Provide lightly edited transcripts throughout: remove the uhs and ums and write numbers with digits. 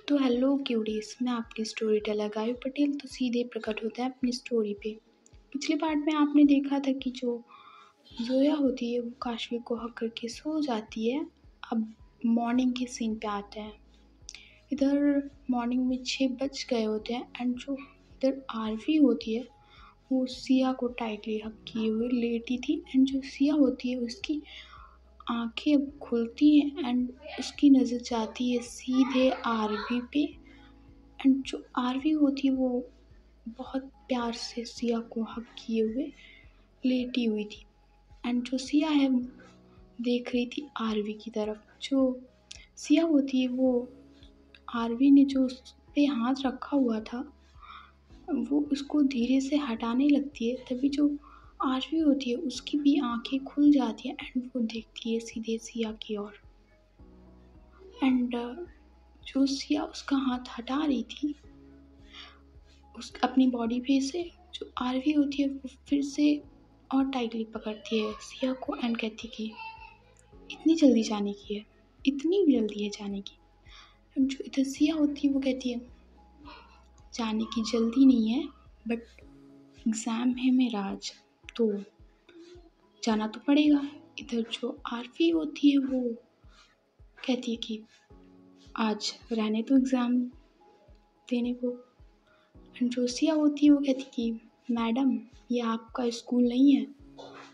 तो hello curies, मैं आपकी स्टोरी टेलर गायू पटेल तो सीधे प्रकट होता है अपनी स्टोरी पे। पिछले पार्ट में आपने देखा था कि जो जोया होती है वो काशवी को हक करके सो जाती है। अब मॉर्निंग के सीन पे आते हैं। इधर मॉर्निंग में 6 बज गए होते हैं एंड जो इधर आरवी होती है वो सिया को टाइटली हक किए हुए लेटी थी एंड जो सिया होती है उसकी आंखें अब खुलती हैं एंड उसकी नज़र जाती है सीधे आरवी पे। एंड जो आरवी होती है वो बहुत प्यार से सिया को हग किए हुए लेटी हुई थी एंड जो सिया है देख रही थी आरवी की तरफ। जो सिया होती है वो आरवी ने जो उस पे हाथ रखा हुआ था वो उसको धीरे से हटाने लगती है, तभी जो आरवी होती है उसकी भी आंखें खुल जाती हैं एंड वो देखती है सीधे सिया की ओर। एंड जो सिया उसका हाथ हटा रही थी उस अपनी बॉडी पे से, जो आरवी होती है वो फिर से और टाइटली पकड़ती है सिया को एंड कहती कि इतनी जल्दी जाने की है, इतनी जल्दी है जाने की। एंड जो इधर सिया होती है वो कहती है जाने की जल्दी नहीं है बट एग्ज़ाम है मेरा आज तो जाना तो पड़ेगा। इधर जो आरवी होती है वो कहती है कि आज रहने तो एग्ज़ाम देने को। एंड जो सिया होती है वो कहती कि मैडम ये आपका स्कूल नहीं है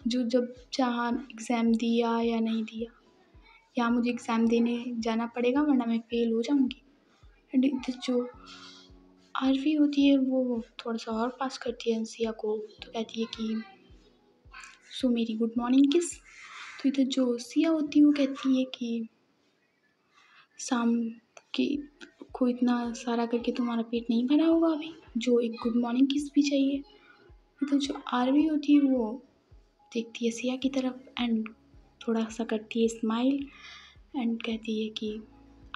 जो जब चाहा एग्ज़ाम दिया या नहीं दिया, यहाँ मुझे एग्ज़ाम देने जाना पड़ेगा वरना मैं फ़ेल हो जाऊँगी। एंड इधर जो आरवी होती है वो थोड़ा सा और पास करती है सिया को, तो कहती है कि सो मेरी गुड मॉर्निंग किस। तो इधर जो सिया होती है वो कहती है कि शाम की को इतना सारा करके तुम्हारा पेट नहीं भरा होगा अभी जो एक गुड मॉर्निंग किस भी चाहिए। इधर जो आरवी होती है वो देखती है सिया की तरफ एंड थोड़ा सा करती है स्माइल एंड कहती है कि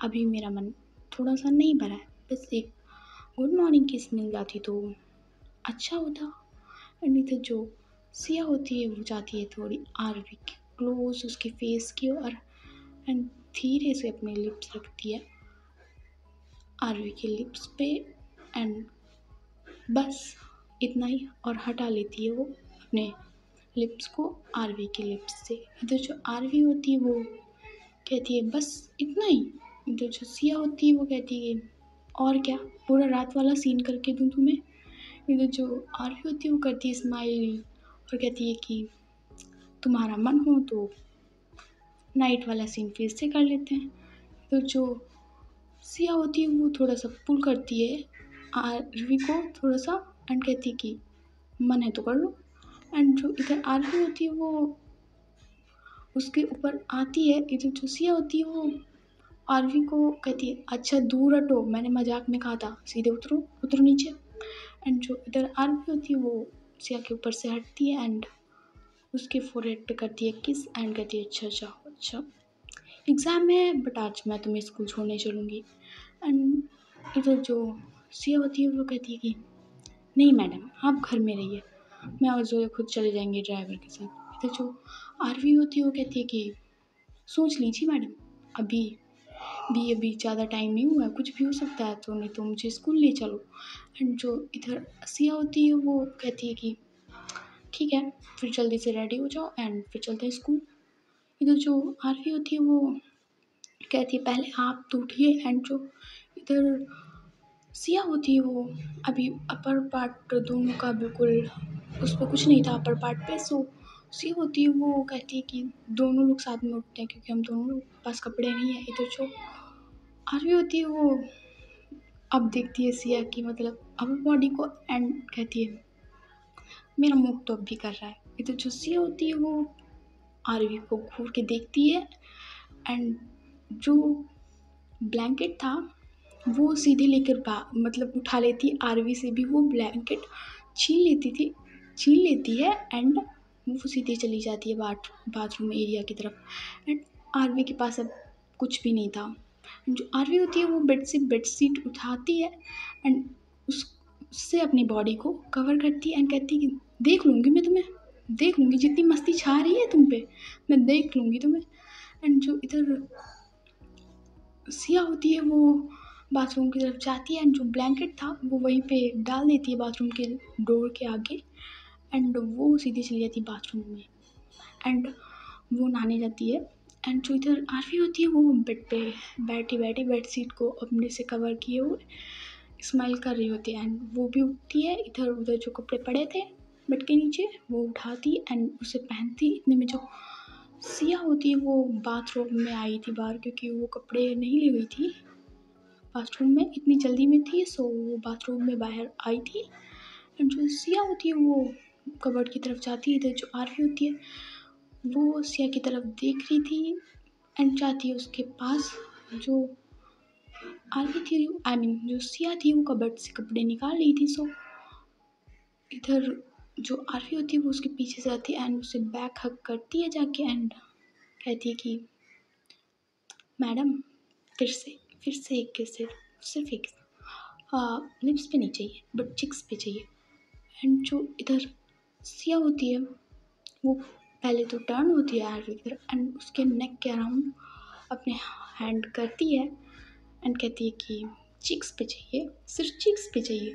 अभी मेरा मन थोड़ा सा नहीं भरा है, बस एक गुड मॉर्निंग किस मिल जाती तो अच्छा होता। एंड इधर जो सिया होती है वो जाती है थोड़ी आरवी के क्लोज उसके फेस की ओर एंड धीरे से अपने लिप्स रखती है आरवी के लिप्स पे एंड बस इतना ही और हटा लेती है वो अपने लिप्स को आरवी के लिप्स से। इधर जो आरवी होती है वो कहती है बस इतना ही। इधर जो सिया होती है वो कहती है और क्या पूरा रात वाला सीन करके दूँ तुम्हें। इधर जो आरवी होती है वो करती है स्माइल और कहती है कि तुम्हारा मन हो तो नाइट वाला सीन फिर से कर लेते हैं। तो जो सिया होती है वो थोड़ा सा पुल करती है आरवी को थोड़ा सा एंड कहती है कि मन है तो कर लो। एंड जो इधर आरवी होती है वो उसके ऊपर आती है। इधर जो सिया होती है वो आरवी को कहती है अच्छा दूर हटो, मैंने मजाक में कहा था, सीधे उतरो उतरो नीचे। एंड जो इधर आरवी होती है वो सिया के ऊपर से हटती है एंड उसके फोरहेड पे करती है किस एंड कहती है अच्छा जाओ अच्छा एग्ज़ाम है बट आज मैं तुम्हें स्कूल छोड़ने चलूँगी। एंड इधर जो सिया होती है वो कहती है कि नहीं मैडम आप घर में रहिए, मैं और जोया खुद चले जाएंगे ड्राइवर के साथ। इधर जो आरवी होती है वो कहती है कि सोच लीजिए मैडम अभी ज़्यादा टाइम नहीं हुआ है, कुछ भी हो सकता है तो नहीं तो मुझे स्कूल ले चलो। एंड जो इधर सिया होती है वो कहती है कि ठीक है फिर जल्दी से रेडी हो जाओ एंड फिर चलते हैं स्कूल। इधर जो आरवी होती है वो कहती है पहले आप तो उठिए। एंड जो इधर सिया होती है वो अभी अपर पार्ट दोनों का बिल्कुल उस पर कुछ नहीं था अपर पार्ट पे। सो सिया होती है वो कहती है कि दोनों लोग साथ में उठते हैं क्योंकि हम दोनों लोग के पास कपड़े नहीं है। इधर जो आरवी होती है वो अब देखती है सिया की मतलब अपर बॉडी को एंड कहती है मेरा मुँह तो अब भी कर रहा है। इधर जो सिया होती है वो आरवी को घूर के देखती है एंड जो ब्लैंकेट था वो सीधे लेकर मतलब उठा लेती आरवी से भी वो ब्लैंकेट छीन लेती है एंड वो सीधे चली जाती है बाथरूम एरिया की तरफ। एंड आरवी के पास अब कुछ भी नहीं था। जो आरवी होती है वो बेडशीट उठाती है एंड उससे अपनी बॉडी को कवर करती है एंड कहती है कि देख लूँगी मैं तुम्हें, देख लूँगी जितनी मस्ती छा रही है तुम पे मैं देख लूँगी तुम्हें। एंड जो इधर सिया होती है वो बाथरूम की तरफ जाती है एंड जो ब्लैंकेट था वो वहीं पे डाल देती है बाथरूम के डोर के आगे एंड वो सीधी चली जाती है बाथरूम में एंड वो नहाने जाती है एंड जो इधर आरवी होती है वो बेड पे बैठी बैठी बेड शीट को अपने से कवर किए हुए स्माइल कर रही होती है एंड वो भी उठती है, इधर उधर जो कपड़े पड़े थे बेड के नीचे वो उठाती एंड उसे पहनती। इतने में जो सिया होती है वो बाथरूम में आई थी बाहर, क्योंकि वो कपड़े नहीं ले गई थी बाथरूम में, इतनी जल्दी में थी, सो वो बाथरूम में बाहर आई थी एंड जो सिया होती है वो कबर्ड की तरफ जाती है। इधर जो आरवी होती है वो सिया की तरफ देख रही थी एंड जाती है उसके पास। जो आरवी थी, आई मीन जो सिया थी, वो कबर्ड से कपड़े निकाल रही थी, सो इधर जो आरवी होती है वो उसके पीछे से आती है एंड उसे बैक हक करती है जाके एंड कहती है कि मैडम फिर से एक किस, सिर्फ एक लिप्स पे नहीं चाहिए बट चिक्स पे चाहिए। एंड जो इधर सिया होती है वो पहले तो टर्न होती है आरवी की तरफ एंड उसके नेक के अराउंड अपने हैंड करती है एंड कहती है कि चिक्स पे चाहिए, सिर्फ चिक्स पे चाहिए।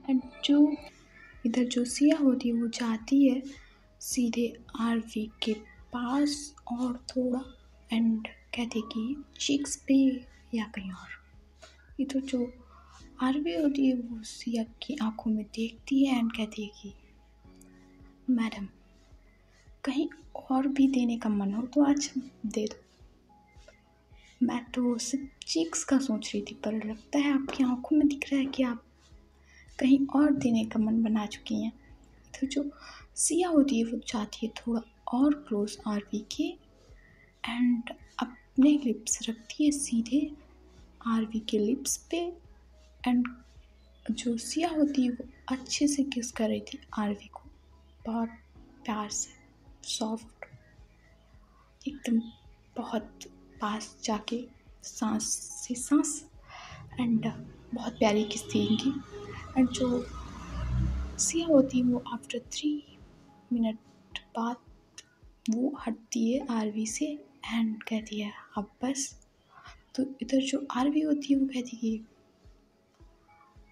एंड जो इधर जो सिया होती है वो जाती है सीधे आरवी के पास और थोड़ा एंड कहती है कि चिक्स पे या कहीं और। इधर जो आरवी होती है वो सिया की आंखों में देखती है एंड कहती है कि मैडम कहीं और भी देने का मन हो तो आज दे दो, मैं तो सिर्फ चीक्स का सोच रही थी, पर लगता है आपकी आंखों में दिख रहा है कि आप कहीं और देने का मन बना चुकी हैं। तो जो सिया होती है वो चाहती है थोड़ा और क्लोज आरवी के एंड अपने लिप्स रखती है सीधे आरवी के लिप्स पे एंड जो सिया होती है वो अच्छे से किस कर रही थी आरवी को, बहुत प्यार से, सॉफ्ट, एकदम बहुत पास जाके सांस से सांस एंड बहुत प्यारी किस थी इनकी। एंड जो सिया होती है वो आफ्टर 3 मिनट बाद वो हटती है आरवी से एंड कहती है अब बस। तो इधर जो आरवी होती है वो कहती है कि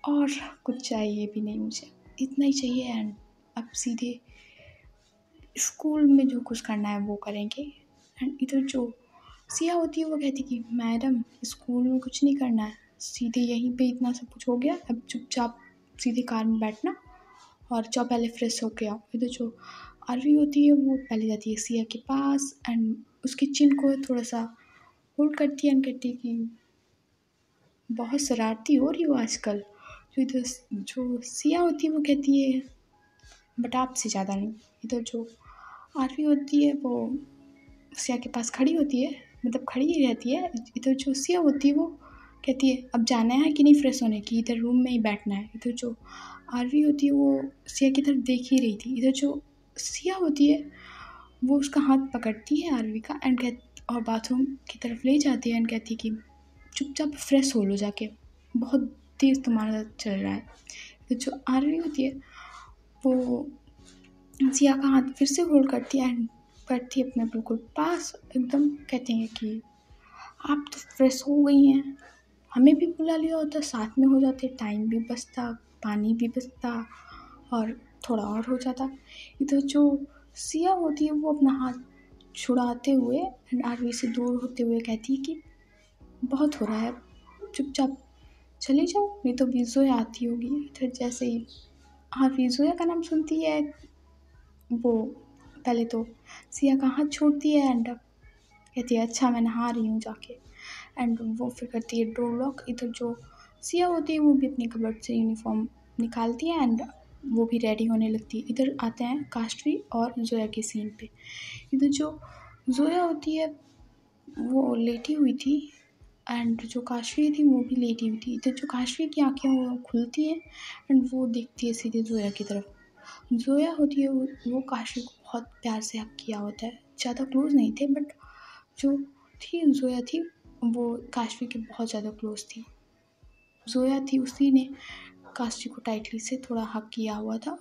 और कुछ चाहिए भी नहीं, मुझे इतना ही चाहिए एंड अब सीधे स्कूल में जो कुछ करना है वो करेंगे। एंड इधर जो सिया होती है वो कहती है कि मैडम स्कूल में कुछ नहीं करना है, सीधे यहीं पे इतना सब कुछ हो गया, अब चुपचाप सीधे कार में बैठना और जाओ पहले फ्रेश होके आओ। इधर जो आरवी होती है वो पहले जाती है सिया के पास एंड उसकी चिन को थोड़ा सा होल्ड करती है एंड कहती है कि बहुत शरारती हो रही हो आजकल। जो इधर जो सिया होती है वो कहती है बट आपसे ज़्यादा नहीं। इधर जो आरवी होती है वो सिया के पास खड़ी होती है, मतलब खड़ी ही रहती है। इधर जो सिया होती है वो कहती है अब जाना है कि नहीं फ्रेश होने की, इधर रूम में ही बैठना है। इधर जो आरवी होती है वो सिया की तरफ देख ही रही थी। इधर जो सिया होती है वो उसका हाथ पकड़ती है आरवी का एंड और बाथरूम की तरफ ले जाती है एंड कहती है कि चुपचाप फ्रेश हो लो जाके, बहुत तेज़ तुम्हारा चल रहा है। इधर जो आरवी होती है वो सिया का हाथ फिर से होल्ड करती है एंड करती है अपने बिल्कुल पास, एकदम कहती हैं कि आप तो फ्रेश हो गई हैं, हमें भी बुला लिया होता, साथ में हो जाते, टाइम भी बचता, पानी भी बचता और थोड़ा और हो जाता। इधर जो सिया होती है वो अपना हाथ छुड़ाते हुए एंड आरवी से दूर होते हुए कहती है कि बहुत हो रहा है, चुपचाप चले जाओ, नहीं तो विजोया आती होगी। इधर जैसे ही विजोया का नाम सुनती है वो पहले तो सिया का हाथ छोड़ती है एंड कहती है अच्छा मैं नहा रही हूँ जाके एंड वो फिर करती है डोर लॉक। इधर जो सिया होती है वो भी अपने कबर्ड से यूनिफॉर्म निकालती है एंड वो भी रेडी होने लगती है। इधर आते हैं काशवी और जोया के सीन पे। इधर जो जोया होती है वो लेटी हुई थी एंड जो काशवी थी वो भी लेटी हुई थी। इधर जो काशवी की आँखें वो खुलती हैं एंड वो देखती है सीधे जोया की तरफ। जोया होती है वो काशवी को बहुत प्यार से हग किया होता है, ज़्यादा क्लोज नहीं थे बट जो थी जोया थी वो काशवी की बहुत ज़्यादा क्लोज थी। जोया थी उसी ने काशवी को टाइटली से थोड़ा हग किया हुआ था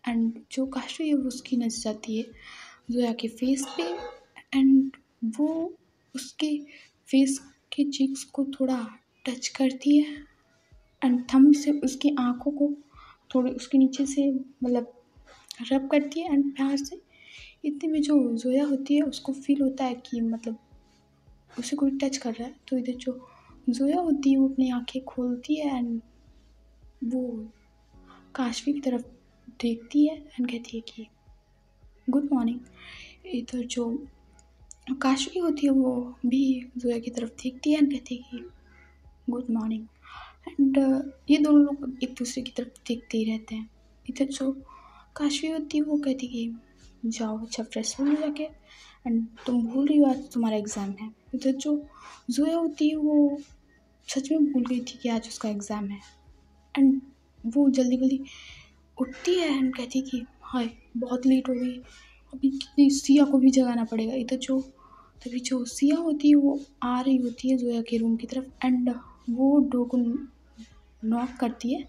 एंड जो काशवी है वो उसकी नजर जाती है जोया के फेस पे एंड वो उसके फेस के चीक्स को थोड़ा टच करती है एंड थंब से उसकी आँखों को थोड़े उसके नीचे से मतलब रब करती है एंड प्यार से। इतने में जो ज़ोया होती है उसको फ़ील होता है कि मतलब उसे कोई टच कर रहा है। तो इधर जो ज़ोया होती है वो अपनी आँखें खोलती है एंड वो काशवी की तरफ देखती है एंड कहती है कि गुड मॉर्निंग। इधर जो काशवी होती है वो भी ज़ोया की तरफ देखती है एंड कहती है कि गुड मॉर्निंग। एंड ये दोनों लोग एक दूसरे की तरफ देखते ही रहते हैं। इधर जो काशवी होती है वो कहती है कि जाओ अच्छा फ्रेश हो लो जाके एंड तुम भूल रही हो आज तुम्हारा एग्ज़ाम है। इधर जो ज़ोया होती है वो सच में भूल गई थी कि आज उसका एग्ज़ाम है एंड वो जल्दी जल्दी उठती है एंड कहती है कि हाय बहुत लेट हो गई, अभी कितनी सिया को भी जगाना पड़ेगा। इधर जो तभी जो सिया होती है वो आ रही होती है ज़ोया के रूम की तरफ एंड वो डोर को नॉक करती है।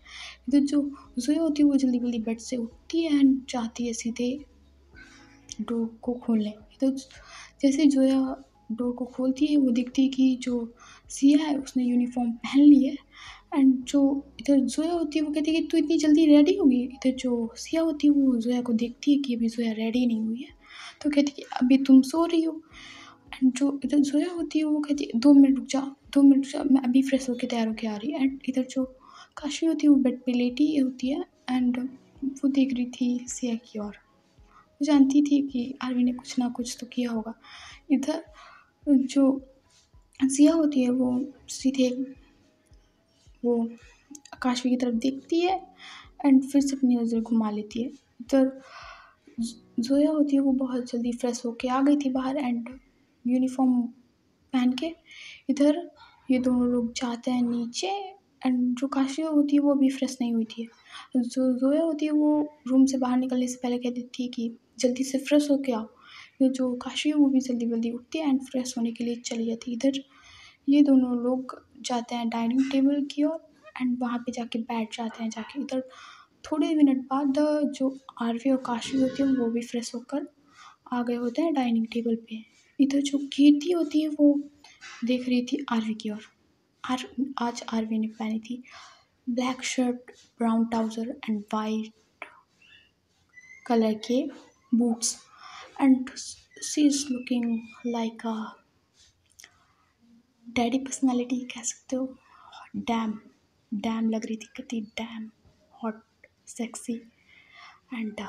इधर जो ज़ोया होती है वो जल्दी जल्दी बेड से उठती है एंड जाती है सीधे डोर को खोलने। इधर जैसे ज़ोया डोर को खोलती है वो देखती है कि जो सिया है उसने यूनिफॉर्म पहन ली है एंड जो इधर ज़ोया होती है वो कहती है कि तू इतनी जल्दी रेडी होगी। इधर जो सिया होती है वो ज़ोया को देखती है कि अभी ज़ोया रेडी नहीं हुई है तो कहती है कि अभी तुम सो रही हो। एंड जो इधर ज़ोया होती है वो कहती है 2 मिनट रुक जा, 2 मिनट रुक जा, मैं अभी फ्रेश होकर तैयार होकर आ रही है। एंड इधर जो काशवी होती है वो बेड पे लेटी होती है एंड वो देख रही थी सिया की ओर। वो जानती थी कि आरवी ने कुछ ना कुछ तो किया होगा। इधर जो सिया होती है वो सीधे वो काशवी की तरफ देखती है एंड फिर से अपनी नज़र घुमा लेती है। इधर ज़ोया होती है वो बहुत जल्दी फ्रेश होके आ गई थी बाहर एंड यूनिफॉर्म पहन के। इधर ये दोनों लोग जाते हैं नीचे एंड जो काशवी होती है वो अभी फ्रेश नहीं हुई थी। जो ज़ोया होती है वो रूम से बाहर निकलने से पहले कहती थी कि जल्दी से फ्रेश होके आओ। ये जो काशवी है वो भी जल्दी जल्दी उठती है एंड फ्रेश होने के लिए चली जाती है। इधर ये दोनों लोग जाते हैं डाइनिंग टेबल की ओर एंड वहाँ पे जाके बैठ जाते हैं जाके। इधर थोड़े मिनट बाद जो आरवी और काशवी होती है वो भी फ्रेश होकर आ गए होते हैं डाइनिंग टेबल पे। इधर जो कीर्ति होती है वो देख रही थी आरवी की ओर। आज आरवी ने पहनी थी black shirt, brown trouser and white colour के boots and she is looking like a daddy personality कह सकते हो। डैम डैम लग रही थी, कितनी damn hot sexy and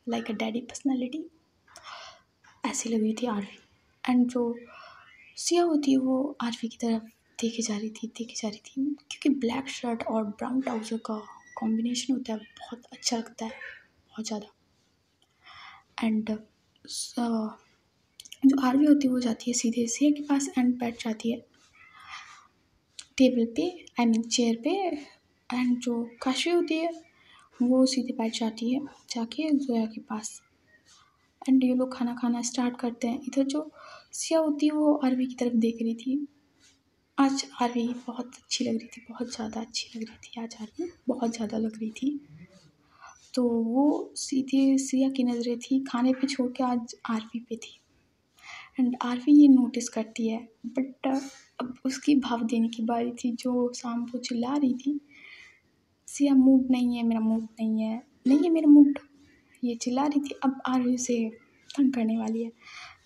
like a daddy personality ऐसी लग रही थी आरवी। एंड जो सिया होती है वो आरवी की तरफ देखे जा रही थी क्योंकि ब्लैक शर्ट और ब्राउन ट्राउज़र का कॉम्बिनेशन होता है बहुत अच्छा लगता है, बहुत ज़्यादा। एंड जो आरवी होती है वो जाती है सीधे सिया के पास एंड बैठ जाती है टेबल पे, आई मीन चेयर पे। एंड जो काशवी होती है वो सीधे बैठ जाती है जाके ज़ोया के पास एंड ये लोग खाना खाना स्टार्ट करते हैं। इधर जो सिया होती है वो आरवी की तरफ देख रही थी। आज आरवी बहुत अच्छी लग रही थी, बहुत ज़्यादा अच्छी लग रही थी आज आरवी, बहुत ज़्यादा लग रही थी। तो वो सीधे सिया की नज़रें थी खाने पे छोड़ के आज आरवी पे थी एंड आरवी ये नोटिस करती है बट अब उसकी भाव देने की बारी थी। जो शाम को चिल्ला रही थी सिया मूड नहीं है, मेरा मूड नहीं है, नहीं है मेरा मूड, ये चिल्ला रही थी अब आरवी से तंग करने वाली है।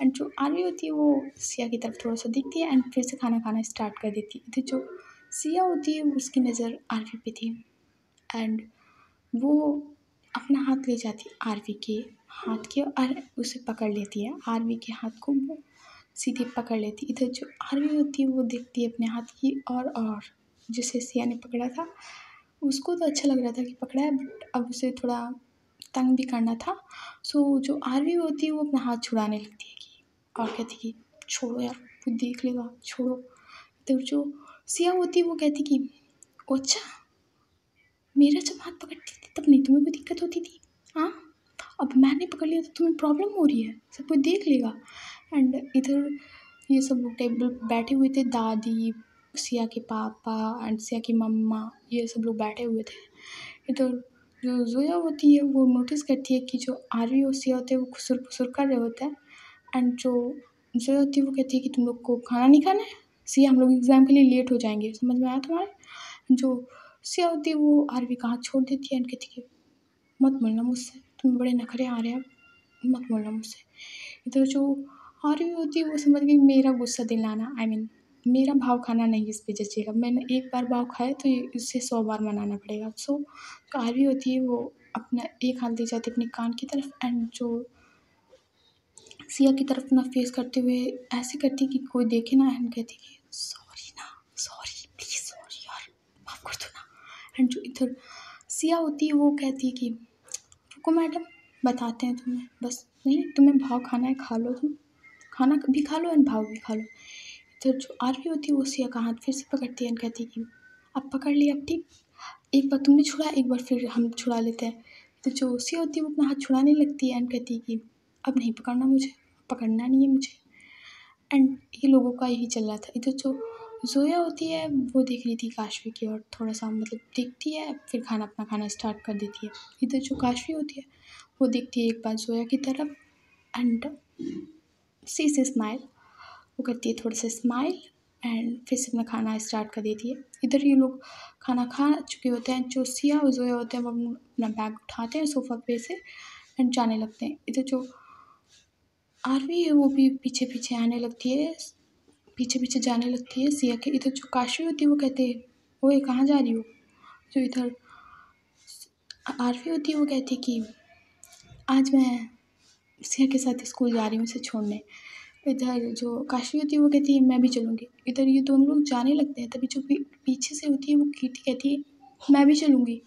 एंड जो आरवी होती है वो सिया की तरफ थोड़ा सा देखती है एंड फिर से खाना खाना स्टार्ट कर देती है। इधर जो सिया होती है उसकी नज़र आरवी पे थी एंड वो अपना हाथ ले जाती है आरवी के हाथ के और उसे पकड़ लेती है। आरवी के हाथ को वो सीधे पकड़ लेती है। इधर जो आरवी होती है वो देखती है अपने हाथ की और जिसे सिया ने पकड़ा था उसको तो अच्छा लग रहा था कि पकड़ा है बट अब उसे थोड़ा तंग भी करना था। सो जो आरवी होती है वो अपना हाथ छुड़ाने लगती है कि और कहती कि छोड़ो यार, वो देख लेगा, छोड़ो। तो जो सिया होती है वो कहती कि अच्छा, मेरा जब हाथ पकड़ती थी तब नहीं तुम्हें कोई दिक्कत होती थी, हाँ अब मैंने पकड़ लिया तो तुम्हें प्रॉब्लम हो रही है, सब कोई देख लेगा। एंड इधर ये सब लोग टेबल पे बैठे हुए थे, दादी, सिया के पापा एंड सिया की मम्मा, ये सब लोग बैठे हुए थे। इधर जो ज़ोया होती है वो नोटिस करती है कि जो आरवी और सिया होते हैं वो खुसुर फुसुर कर रहे होते हैं एंड जो ज़ोया होती है वो कहती है कि तुम लोग को खाना नहीं खाना है, सिया हम लोग एग्ज़ाम के लिए लेट हो जाएंगे, समझ में आया तुम्हारे। जो सिया होती है वो आरवी का हाथ छोड़ देती है एंड कहती है मत बोलना मुझसे, तुम्हें बड़े नखरे आ रहे हैं, मत बोलना मुझसे। इधर जो आरवी होती है वो समझ गई मेरा गुस्सा दिलाना, आई मीन मेरा भाव खाना नहीं इस पे जचेगा, मैंने एक बार भाव खाया तो ये इससे 100 बार मनाना पड़ेगा। सो जो आरवी होती है वो अपना एक हाथ ले जाती है अपने कान की तरफ एंड जो सिया की तरफ अपना फेस करते हुए ऐसे करती कि कोई देखे ना एंड कहती कि सॉरी ना, सॉरी प्लीज़, सॉरी यार, माफ़ कर दो ना। एंड जो इधर सिया होती है वो कहती है कि रुको मैडम, बताते हैं तुम्हें, बस नहीं तुम्हें भाव खाना है खा लो, तुम खाना भी खा लो एंड भाव भी खा लो। इधर जो आरवी होती है वो सिया का हाथ फिर से पकड़ती है एंड कहती है कि अब पकड़ लिया, अब ठीक, एक बार तुमने छुड़ा, एक बार फिर हम छुड़ा लेते हैं। तो जो सिया होती है वो अपना हाथ छुड़ाने लगती है एंड कहती है कि अब नहीं पकड़ना मुझे, पकड़ना नहीं है मुझे। एंड ये लोगों का यही चल रहा था। इधर जो ज़ोया होती है वो देख रही थी काशवी की ओर, थोड़ा सा मतलब देखती है फिर खाना अपना खाना स्टार्ट कर देती है। इधर जो काशवी होती है वो देखती है एक बार ज़ोया की तरफ एंड सी से स्माइल, वो करती है थोड़ा सा स्माइल एंड फिर से अपना खाना स्टार्ट कर देती है। इधर ये लोग खाना खा चुके होते हैं, जो सिया और ज़ोया होते हैं वो अपना बैग उठाते हैं सोफ़ा पे से एंड जाने लगते हैं। इधर जो आरवी है वो भी पीछे पीछे आने लगती है, पीछे पीछे जाने लगती है सिया के। इधर जो काशवी होती है वो कहते हैं ओए कहाँ जा रही हो। जो इधर आरवी होती है वो कहती है कि आज मैं सिया के साथ स्कूल जा रही हूँ उसे छोड़ने। इधर जो काशवी होती है वो कहती है मैं भी चलूँगी। इधर ये दोनों लोग जाने लगते हैं, तभी जो पीछे से होती है वो कीर्ति कहती है मैं भी चलूँगी।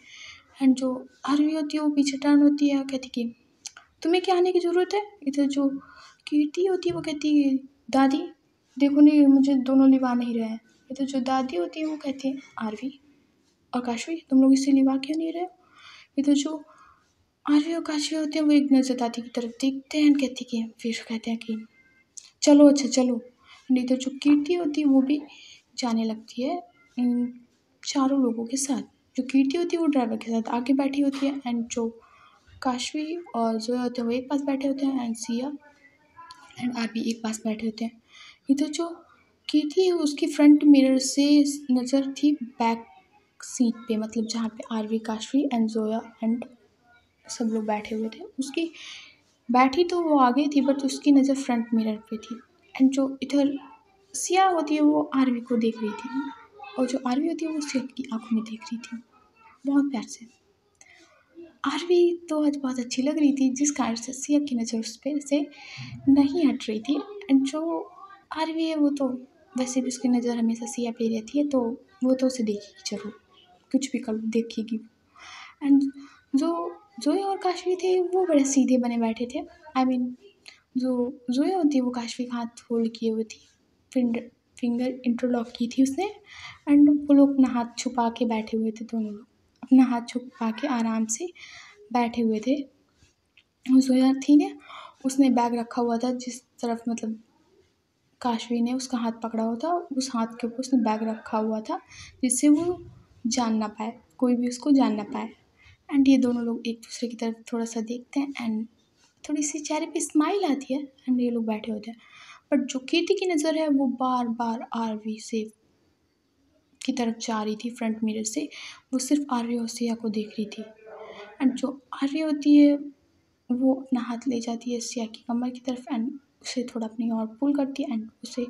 एंड जो आरवी होती है वो पीछे टर्न होती है और कहती कि तुम्हें क्या आने की ज़रूरत है। इधर जो कीर्ति होती है वो कहती है दादी देखो नहीं मुझे दोनों लिवा नहीं रहे हैं। इधर जो दादी होती है वो कहती है आरवी और काशवी तुम लोग इससे लिवा क्यों नहीं रहे हो। इधर जो आरवी और काशवी होते हैं वो एक नज़र दादी की तरफ देखते हैं कहती कि फिर कहते हैं कि चलो अच्छा चलो। इधर जो कीर्ति होती है वो भी जाने लगती है इन चारों लोगों के साथ। जो कीर्ति होती है वो ड्राइवर के साथ आगे बैठी होती है एंड जो काशवी और ज़ोया होते हैं वो एक पास बैठे होते हैं एंड सिया एंड आरवी एक पास बैठे होते हैं। इधर जो कीर्ति है उसकी फ्रंट मिरर से नज़र थी बैक सीट पे, मतलब जहाँ पे आरवी काशवी एंड ज़ोया एंड सब लोग बैठे हुए थे। उसकी बैठी तो वो आगे थी बट उसकी नज़र फ्रंट मिरर पे थी। एंड जो इधर सिया होती है वो आरवी को देख रही थी और जो आरवी होती है वो सिया की आंखों में देख रही थी बहुत प्यार से। आरवी तो आज बहुत अच्छी लग रही थी जिस कारण से सिया की नज़र उस पर से नहीं हट रही थी। एंड जो आरवी है वो तो वैसे भी उसकी नज़र हमेशा सिया पे रहती है तो वो तो उसे देखेगी ज़रूर, कुछ भी कर देखेगी। एंड जो ज़ोया और काशवी थे वो बड़े सीधे बने बैठे थे। आई मीन जो ज़ोया होती है वो काशवी का हाथ होल्ड किए हुए थी, फिंगर इंटरलॉक की थी उसने एंड वो लोग अपना हाथ छुपा के बैठे हुए थे, दोनों लोग अपना हाथ छुपा के आराम से बैठे हुए थे। ज़ोया थी ने उसने बैग रखा हुआ था जिस तरफ मतलब काशवी ने उसका हाथ पकड़ा हुआ था, उस हाथ के ऊपर उसने बैग रखा हुआ था जिससे वो जान ना पाए, कोई भी उसको जान ना पाए। एंड ये दोनों लोग एक दूसरे की तरफ थोड़ा सा देखते हैं एंड थोड़ी सी चेहरे पे स्माइल आती है एंड ये लोग बैठे होते हैं। बट जो कीर्ति की नज़र है वो बार बार आरवी से की तरफ जा रही थी फ्रंट मिरर से, वो सिर्फ आरवी और सिया को देख रही थी। एंड जो आरवी होती है वो अपना हाथ ले जाती है सिया की कमर की तरफ एंड उसे थोड़ा अपनी ओर पुल करती है एंड उसे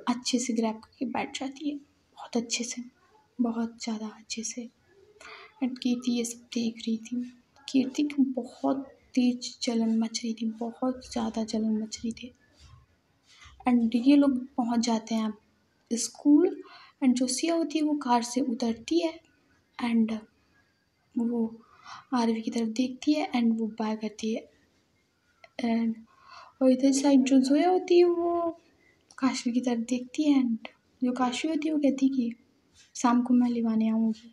अच्छे से ग्रैब करके बैठ जाती है, बहुत अच्छे से, बहुत ज़्यादा अच्छे से। एंड कीर्ति ये सब देख रही थी। कीर्ति की बहुत तेज जलन मच रही थी, बहुत ज़्यादा जलन मच रही थी। एंड ये लोग पहुंच जाते हैं स्कूल एंड जो सिया होती है वो कार से उतरती है एंड वो आरवी की तरफ देखती है एंड वो बाय करती है। एंड और इधर साइड जो ज़ोया होती है वो काशवी की तरफ देखती है एंड जो काशवी होती है वो कहती है कि शाम को मैं लिवाने आऊँगी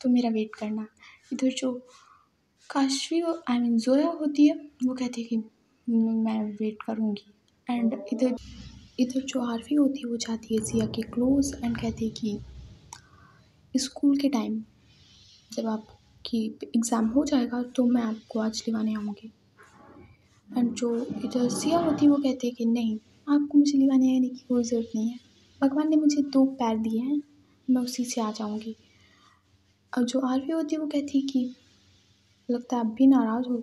तो मेरा वेट करना। इधर जो काशवी आई मीन ज़ोया होती है वो कहती है कि मैं वेट करूँगी। एंड इधर इधर जो आरवी होती है वो जाती है सिया के क्लोज एंड कहती है कि स्कूल के टाइम जब आपकी एग्ज़ाम हो जाएगा तो मैं आपको आज लिवाने आऊँगी। एंड जो इधर सिया होती है वो कहती है कि नहीं आपको मुझे लिवाने आने की कोई ज़रूरत नहीं है, भगवान ने मुझे 2 पैर दिए हैं, मैं उसी से आ जाऊँगी। और जो आरवी होती है वो कहती है कि लगता है आप भी नाराज़ हो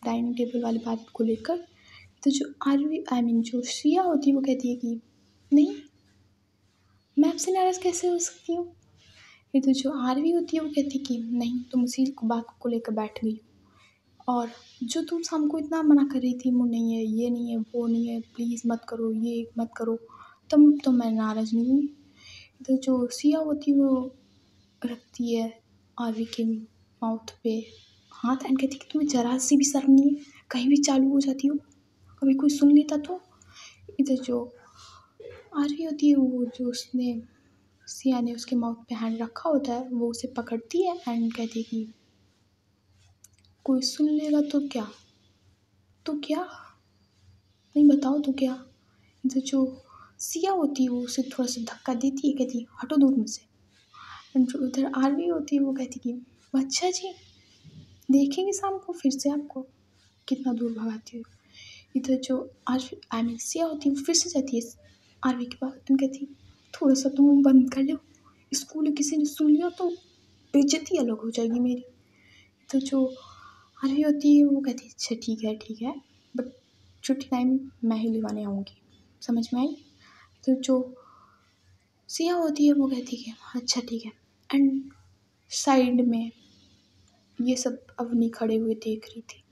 डाइनिंग टेबल वाली बात को लेकर। तो जो आरवी जो श्रिया होती है वो कहती है कि नहीं, मैं आपसे नाराज़ कैसे हो सकती हूँ? ये तो जो आरवी होती है वो कहती है कि नहीं, तुम उसी बात को लेकर बैठ गई हो। और जो तुम शाम को इतना मना कर रही थी, वो नहीं है, ये नहीं है, वो नहीं है, प्लीज़ मत करो, ये मत करो, तब तो मैं नाराज़ नहीं हुई। तो जो सिया होती है वो रखती है आरवी के माउथ पे हाथ एंड कहती है कि तुम्हें ज़रा सी भी शर्म नहीं है, कहीं भी चालू हो जाती हो, कभी कोई सुन लेता तो। इधर जो आरवी होती है वो जो उसने सिया ने उसके माउथ पे हैंड रखा होता है वो उसे पकड़ती है एंड कहती है कि कोई सुन लेगा तो क्या, तो क्या, नहीं बताओ तो क्या। इधर जो सिया होती है वो उसे थोड़ा सा धक्का देती है, कहती है हटो दूर मुझसे। एंड जो उधर आरवी होती है वो कहती है कि अच्छा जी, देखेंगे शाम को फिर से आपको कितना दूर भगाती हो। इधर जो सिया होती है वो फिर से जाती है आरवी के पास एंड कहती है थोड़ा सा तुम मुंह बंद कर लो, स्कूल में किसी ने सुन लिया तो बेइज्जती अलग हो जाएगी मेरी। तो जो आरवी होती है वो कहती है अच्छा ठीक है, बट छुट्टी टाइम मैं ही लिवाने आऊँगी, समझ में आई। तो जो सिया होती है वो कहती है अच्छा ठीक है। एंड साइड में ये सब अवनी खड़े हुए देख रही थी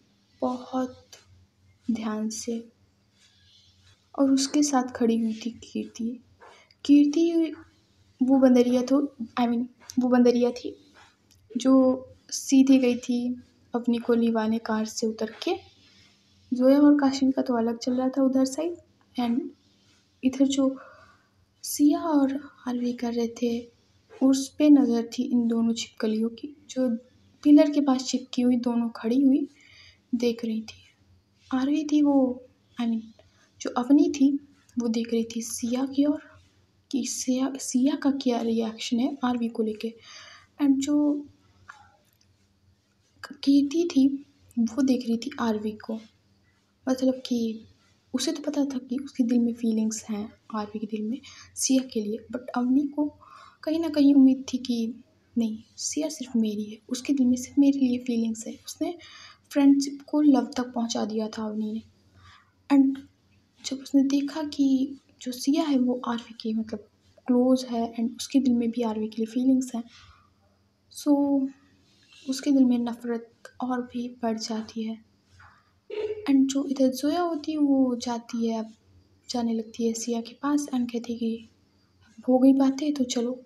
बहुत ध्यान से, और उसके साथ खड़ी हुई थी कीर्ति। कीर्ति वो बंदरिया तो वो बंदरिया थी जो सीधे गई थी अपनी को लिवाने कार से उतर के। जोया और काशिम का तो अलग चल रहा था उधर साइड, एंड इधर जो सिया और आरवी कर रहे थे उस पे नज़र थी इन दोनों छिपकलियों की, जो पिलर के पास चिपकी हुई दोनों खड़ी हुई देख रही थी। आरवी थी वो जो अवनी थी वो देख रही थी सिया की ओर कि सिया का क्या रिएक्शन है आरवी को लेके। एंड जो कीर्ति थी वो देख रही थी आरवी को, मतलब कि उसे तो पता था कि उसके दिल में फीलिंग्स हैं आरवी के दिल में सिया के लिए, बट अवनी को कहीं ना कहीं उम्मीद थी कि नहीं, सिया सिर्फ मेरी है, उसके दिल में सिर्फ मेरे लिए फीलिंग्स है। उसने फ्रेंडशिप को लव तक पहुंचा दिया था अवनी ने। एंड जब उसने देखा कि जो सिया है वो आरवी की मतलब क्लोज है एंड उसके दिल में भी आरवी के लिए फीलिंग्स हैं, सो उसके दिल में नफ़रत और भी बढ़ जाती है। एंड जो इधर जोया होती है वो जाती है, अब जाने लगती है सिया के पास एंड कहती है कि हो गई बातें तो चलो।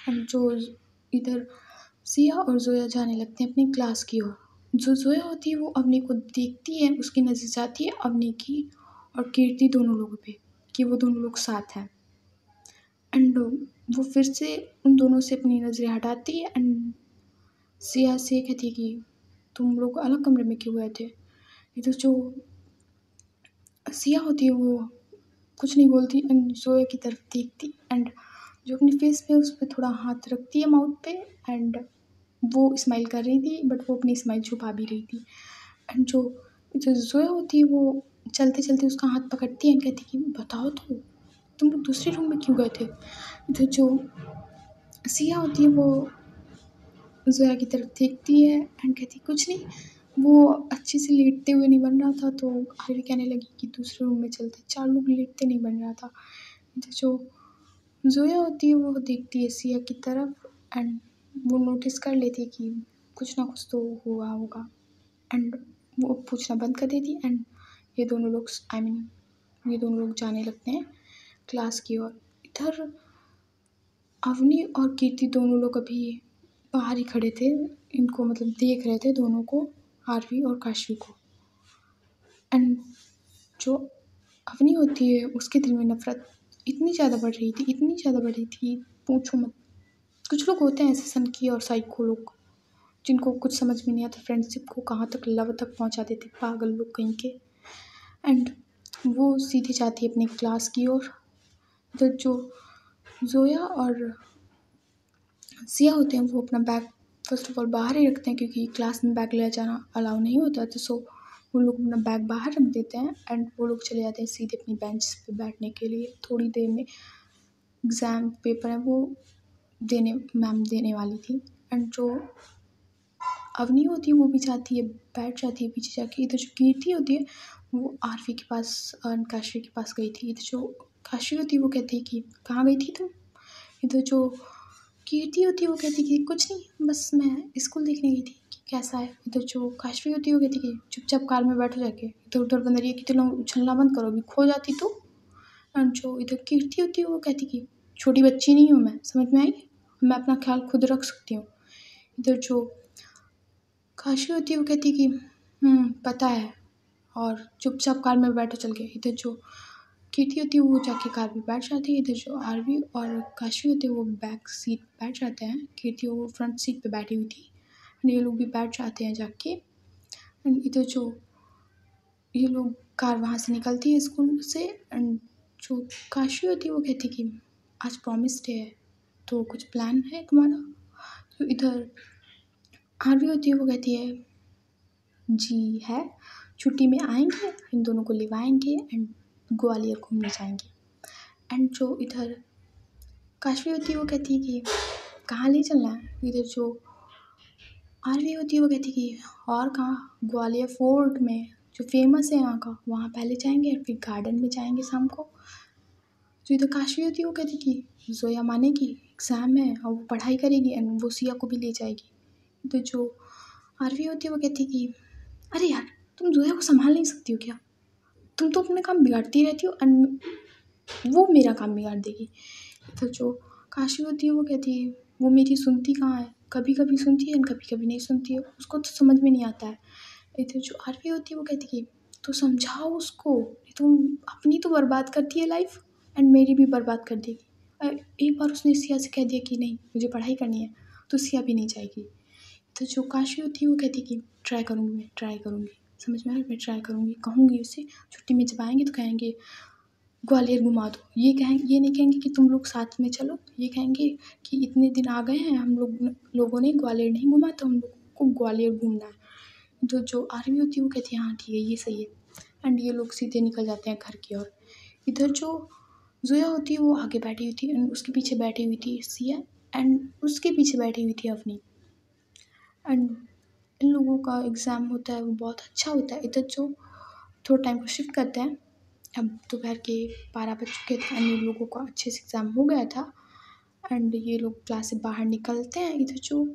एंड जो इधर सिया और जोया जाने लगते हैं अपनी क्लास की ओर। जो जोया होती है वो अवनी को देखती है, उसकी नज़र जाती है अवनी की और कीर्ति दोनों लोगों पे कि वो दोनों लोग साथ हैं। एंड वो फिर से उन दोनों से अपनी नज़रें हटाती है एंड सिया से कहती है कि तुम लोग अलग कमरे में क्यों गए थे। इधर जो सिया होती है वो कुछ नहीं बोलती एंड जोया की तरफ देखती एंड जो अपनी फेस पे उस पर थोड़ा हाथ रखती है माउथ पे एंड वो स्माइल कर रही थी बट वो अपनी स्माइल छुपा भी रही थी। एंड जो जो जोया होती है वो चलते चलते उसका हाथ पकड़ती है एंड कहती है कि बताओ तो तुम लोग दूसरे रूम में क्यों गए थे। इधर जो सिया होती है वो जोया की तरफ देखती है एंड कहती है कुछ नहीं, वो अच्छे से लेटते हुए नहीं बन रहा था तो आरवी कहने लगी कि दूसरे रूम में चलते, 4 लोग लेटते नहीं बन रहा था। इधर जो जोया होती है वो देखती है सिया की तरफ एंड वो नोटिस कर लेती है कि कुछ ना कुछ तो हुआ होगा एंड वो पूछना बंद कर देती है एंड ये दोनों लोग ये दोनों लोग जाने लगते हैं क्लास की ओर। इधर अवनी और कीर्ति दोनों लोग अभी बाहर ही खड़े थे, इनको मतलब देख रहे थे दोनों को, आरवी और काशवी को। एंड जो अवनी होती है उसके दिल में नफ़रत इतनी ज़्यादा बढ़ रही थी, इतनी ज़्यादा बढ़ रही थी पूछो मत। कुछ लोग होते हैं ऐसे सनकी और साइको लोग जिनको कुछ समझ में नहीं आता, फ्रेंडशिप को कहाँ तक लव तक पहुँचा देते, पागल लोग कहीं के। एंड वो सीधी जाती है अपनी क्लास की ओर। तो जो जोया और सिया होते हैं वो अपना बैग फर्स्ट ऑफ ऑल बाहर ही रखते हैं क्योंकि क्लास में बैग ले जाना अलाउ नहीं होता, तो सो वो लोग अपना बैग बाहर रख देते हैं एंड वो लोग चले जाते हैं सीधे अपनी बेंच पे बैठने के लिए। थोड़ी देर में एग्ज़ाम पेपर है वो देने मैम देने वाली थी। एंड जो अवनी होती है वो भी जाती है, बैठ जाती है पीछे जाके। इधर जो कीर्ति होती है वो आरवी के पास काशवी के पास गई थी। इधर जो काशवी होती है वो कहती है कि कहाँ गई थी तुम। इधर जो कीर्ति होती है वो कहती है कि कुछ नहीं, बस मैं स्कूल देखने गई थी कि कैसा है। इधर जो काशवी होती है वो कहती है कि चुपचाप कार में बैठो जाके, इधर उधर बंद रही है कि तुम उछलना बंद करो, अभी खो जाती तो। एंड जो इधर कीर्ति होती है वो कहती कि छोटी बच्ची नहीं हूँ मैं, समझ में आई, मैं अपना ख्याल खुद रख सकती हूँ। इधर जो काशवी होती है वो कहती कि पता है, और चुपचाप कार में बैठो चल के। इधर जो कीर्ति होती है वो जाके कार में बैठ जाती है। इधर जो आरवी और काशवी होते हैं वो बैक सीट बैठ जाते हैं, कीर्ति वो फ्रंट सीट पे बैठी हुई थी। एंड ये लोग भी बैठ जाते हैं जाके। एंड इधर जो ये लोग कार वहाँ से निकलती है स्कूल से। एंड जो काशवी होती है वो कहती कि आज प्रॉमिस डे है तो कुछ प्लान है तुम्हारा। तो इधर आरवी होती है वो कहती है जी है, छुट्टी में आएंगे, इन दोनों को लिवाएंगे एंड ग्वालियर घूमने जाएंगे। एंड जो इधर काशवी होती है वो कहती है कि कहाँ ले चलना है। इधर जो आरवी होती है वो कहती है कि और कहाँ, ग्वालियर फोर्ट में जो फेमस है यहाँ का, वहाँ पहले जाएंगे और फिर गार्डन में जाएंगे शाम को। जो इधर काशवी होती है वो कहती है कि जोया मानेगी, एग्ज़ाम है और वो पढ़ाई करेगी एंड वो सिया को भी ले जाएगी। तो जो आरवी होती है वो कहती है कि अरे यार, तुम जोया को संभाल नहीं सकती हो क्या, तुम तो अपने काम बिगाड़ती रहती हो एंड वो मेरा काम बिगाड़ देगी। तो जो काशवी होती है वो कहती है वो मेरी सुनती कहाँ है, कभी कभी सुनती है एंड कभी कभी नहीं सुनती है, उसको तो समझ में नहीं आता है। इधर जो आरवी होती है वो कहती है तो समझाओ उसको, तुम अपनी तो बर्बाद करती है लाइफ एंड मेरी भी बर्बाद कर देगी। एक बार उसने सिया से कह दिया कि नहीं मुझे पढ़ाई करनी है, तो सिया भी नहीं जाएगी। तो जो काशवी होती है वो कहती है कि ट्राई करूँगी, मैं ट्राई करूँगी, समझ में आ रहा है, मैं ट्राई करूँगी, कहूँगी उससे छुट्टी में जब आएंगे तो कहेंगे ग्वालियर घुमा दो। ये नहीं कहेंगे कि तुम लोग साथ में चलो, ये कहेंगे कि इतने दिन आ गए हैं हम लोगों ने ग्वालियर नहीं घुमा, तो हम लोग को ग्वालियर घूमना है। तो जो आर्मी होती है वो कहती है हाँ ठीक है ये सही है। एंड ये लोग सीधे निकल जाते हैं घर की ओर। इधर जो जोया होती है वो आगे बैठी हुई थी एंड उसके पीछे बैठी हुई थी सिया एंड उसके पीछे बैठी हुई थी अवनी। एंड इन लोगों का एग्ज़ाम होता है वो बहुत अच्छा होता है। इधर जो थोड़ा टाइम को शिफ्ट करते हैं, अब दोपहर के 12 बज चुके थे एंड इन लोगों का अच्छे से एग्ज़ाम हो गया था एंड ये लोग क्लास से बाहर निकलते हैं। इधर जो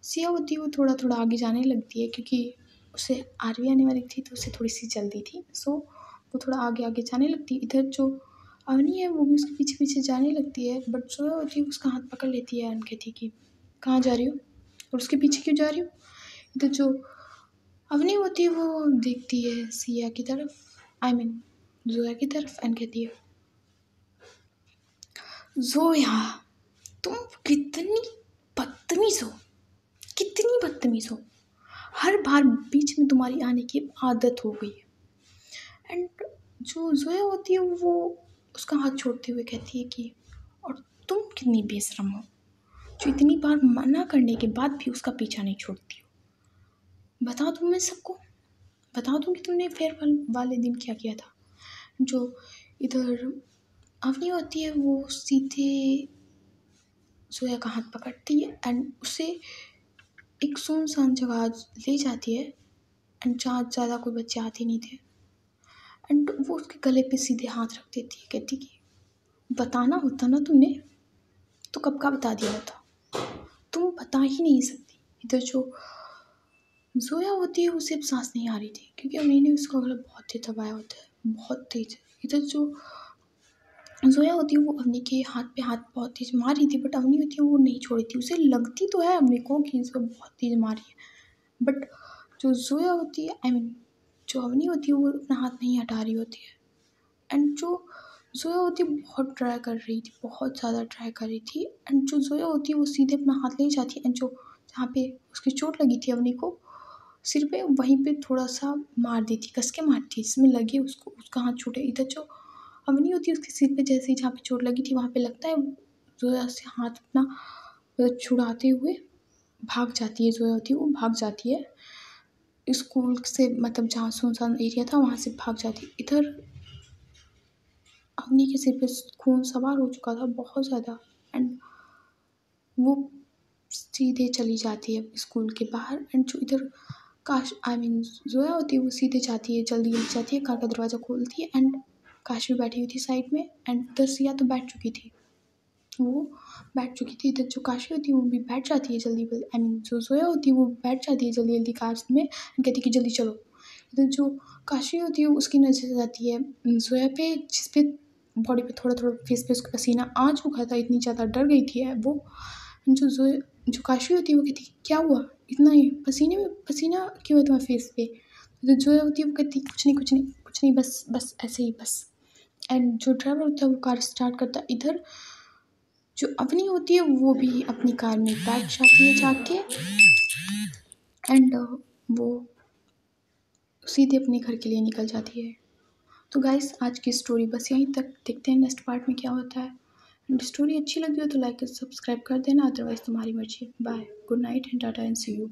सिया होती है वो थोड़ा थोड़ा आगे जाने लगती है क्योंकि उसे आरवी आने वाली थी तो उसे थोड़ी सी जल्दी थी, सो वो थोड़ा आगे आगे जाने लगती है। इधर जो अवनी है वो भी उसके पीछे पीछे जाने लगती है, बट जोया होती है उसका हाथ पकड़ लेती है एंड कहती है कि कहाँ जा रही हो और उसके पीछे क्यों जा रही हो। इधर जो अवनी होती है वो देखती है सिया की तरफ, आई मीन जोया की तरफ, एंड कहती है जोया तुम कितनी बदतमीज हो, कितनी बदतमीज हो, हर बार बीच में तुम्हारी आने की आदत हो गई है। एंड जो जोया होती है वो उसका हाथ छोड़ते हुए कहती है कि और तुम कितनी बेशरम हो जो इतनी बार मना करने के बाद भी उसका पीछा नहीं छोड़ती हो। बता दूँ मैं सबको, बता दूँ कि तुमने फेयरवेल वाले दिन क्या किया था। जो इधर अवनी होती है वो सीधे जोया का हाथ पकड़ती है एंड उसे एक सुनसान जगह ले जाती है एंड जहाँ ज़्यादा कोई बच्चे आते नहीं थे एंड वो उसके गले पे सीधे हाथ रख देती है, कहती कि बताना होता ना तुमने तो कब का बता दिया होता, तुम बता ही नहीं सकती। इधर जो जोया होती है उसे अब सांस नहीं आ रही थी क्योंकि अवनी ने उसका गला बहुत तेज दबाया होता है, बहुत तेज। इधर जो जोया होती है वो अवनी के हाथ पे हाथ बहुत तेज मार रही थी, बट अवनी होती है वो नहीं छोड़ी थी, उसे लगती तो है अवनी को कि इसको बहुत तेज मारी है, बट जो जोया होती है आई मीन जो अवनी होती है वो अपना हाथ नहीं हटा रही होती है। एंड जो जोया होती है बहुत ट्राई कर रही थी, बहुत ज़्यादा ट्राई कर रही थी एंड जो जोया होती है वो सीधे अपना हाथ ले जाती है एंड जो जहाँ पे उसकी चोट लगी थी अवनी को सिर पे, वहीं पे थोड़ा सा मार दी थी, कस के मारती जिसमें लगे उसको, उसका हाथ छूटे। इधर जो अवनी होती है उसके सिर पे जैसे ही जहाँ पे चोट लगी थी वहाँ पे लगता है, जोया से हाथ अपना छुड़ाते हुए भाग जाती है। जोया होती है वो भाग जाती है स्कूल से, मतलब जहाँ सुनसान एरिया था वहाँ से भाग जाती है। इधर अवनी के सिर पे खून खून सवार हो चुका था बहुत ज़्यादा। एंड वो सीधे चली जाती है स्कूल के बाहर। एंड जो इधर ज़ोया होती है वो सीधे जाती है, जल्दी जल्दी जाती है, कार का दरवाज़ा खोलती है। एंड काश भी बैठी हुई थी साइड में। एंड उधर सिया तो बैठ चुकी थी, वो बैठ चुकी थी। इधर जो काशी होती है वो भी बैठ जाती है जल्दी जो ज़ोया होती है वो बैठ जाती है जल्दी जल्दी कार में एंड कहती है कि जल्दी चलो। इधर जो काशी होती है उसकी नज़र जाती है ज़ोया पे, जिस पे बॉडी पे थोड़ा थोड़ा फेस पे उसका पसीना आ चुका था, इतनी ज़्यादा डर गई थी वो। जो काशी होती है वो कहती है क्या हुआ, इतना ही पसीना क्यों है तुम्हारे फेस पे। तो ज़ोया होती है वो कहती कुछ नहीं कुछ नहीं कुछ नहीं, बस बस ऐसे ही बस। एंड जो ड्राइवर होता है वो कार स्टार्ट करता है। इधर जो अवनी होती है वो भी अपनी कार में बैठ जाती है जाके। एंड वो सीधे अपने घर के लिए निकल जाती है। तो गाइस आज की स्टोरी बस यहीं तक, देखते हैं नेक्स्ट पार्ट में क्या होता है। एंड स्टोरी अच्छी लगी हो तो लाइक और सब्सक्राइब कर देना, अदरवाइज़ तुम्हारी मर्जी। Bye, good night and tata and see you.